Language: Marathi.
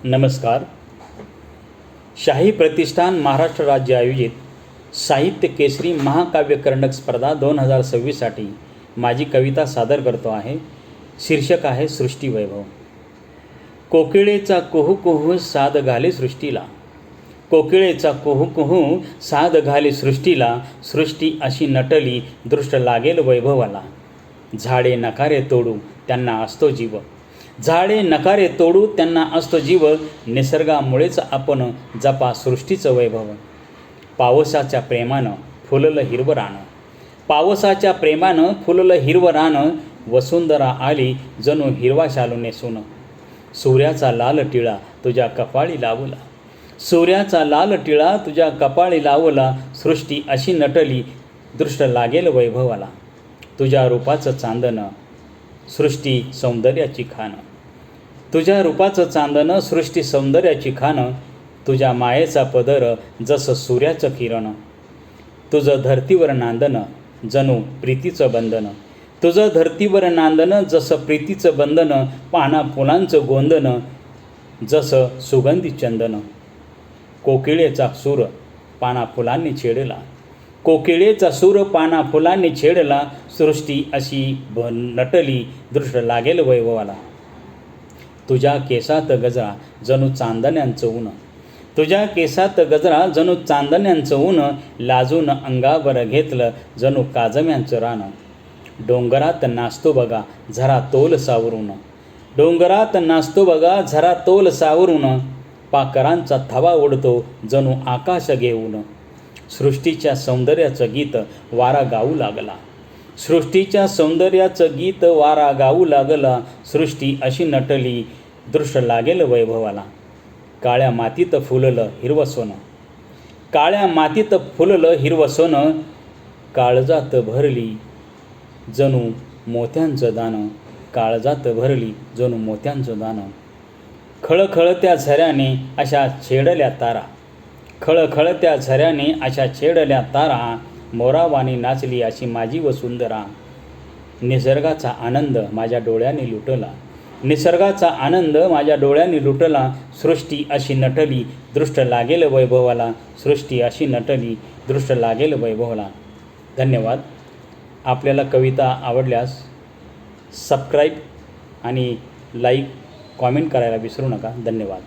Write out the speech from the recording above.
नमस्कार. शाही प्रतिष्ठान महाराष्ट्र राज्य आयोजित साहित्य केसरी महाकाव्य कर्णक स्पर्धा 2026साठी माझी कविता सादर करतो आहे. शीर्षक आहे सृष्टी वैभव. कोकिळेचा कुहू कुहू साद घाले सृष्टीला, कोकिळेचा कुहू कुहू साद घाले सृष्टीला, सृष्टी अशी नटली दृष्ट लागेल वैभवाला. झाडे नकारे तोडू त्यांना असतो जीव, झाडे नकारे तोडू त्यांना असतो जीव, निसर्गामुळेच आपण जपा सृष्टीचं वैभव. पावसाच्या प्रेमानं फुललं हिरवं रान, पावसाच्या प्रेमानं फुललं हिरवं रान, वसुंधरा आली जणू हिरवा शालू नेसून. सूर्याचा लाल टिळा तुझ्या कपाळी लावला, सूर्याचा लाल टिळा तुझ्या कपाळी लावला, सृष्टी अशी नटली दृष्ट लागेल वैभवाला. तुझ्या रूपाचं चांदणं सृष्टी सौंदर्याची खाण, तुझ्या रूपाचं चांदणं सृष्टी सौंदर्याची खाण, तुझ्या मायेचा पदर जसं सूर्याचं किरण. तुझं धरतीवर नांदणं जणू प्रीतीचं बंधन, तुझं धरतीवर नांदणं जसं प्रीतीचं बंधन, पाना फुलांचं गोंधन जसं सुगंधी चंदन. कोकिळेचा सूर पाना फुलांनी छेडला, कोकिळेचा सूर पाना फुलांनी छेडला, सृष्टी अशी नटली दृष्ट लागेल वैभवाला. तुझ्या केसात गजरा जणू चांदण्यांचं ऊन, तुझ्या केसात गजरा जणू चांदण्यांचं ऊन, लाजून अंगावर घेतलं जणू काजम्यांचं रान. डोंगरात नाचतो बघा झरा तोल सावरून, डोंगरात नाचतो बघा झरा तोल सावरून, पाखरांचा थवा उडतो जणू आकाश घेऊन. सृष्टीच्या सौंदर्याचं गीत वारा गाऊ लागला, सृष्टीच्या सौंदर्याचं गीत वारा गाऊ लागला, सृष्टी अशी नटली दृष्ट लागेल वैभवाला. काळ्या मातीत फुललं हिरवं सोनं, काळ्या मातीत फुललं हिरवं सोनं, काळजात भरली जणू मोत्यांचं दानं, काळजात भरली जणू मोत्यांचं दानं. खळखळत्या झऱ्याने अशा छेडल्या तारा, खळखळत्या झऱ्याने अशा छेडल्या तारा, मोरावानी नाचली अशी माझी वसुंधरा. निसर्गाचा आनंद माझ्या डोळ्याने लुटला, निसर्गाचा आनंद माझ्या डोळ्याने लुटला, सृष्टी अशी नटली दृष्ट लागेल वैभवाला, सृष्टी अशी नटली दृष्ट लागेल वैभवाला. धन्यवाद. आपल्याला कविता आवडल्यास सबस्क्राईब आणि लाईक कॉमेंट करायला विसरू नका. धन्यवाद.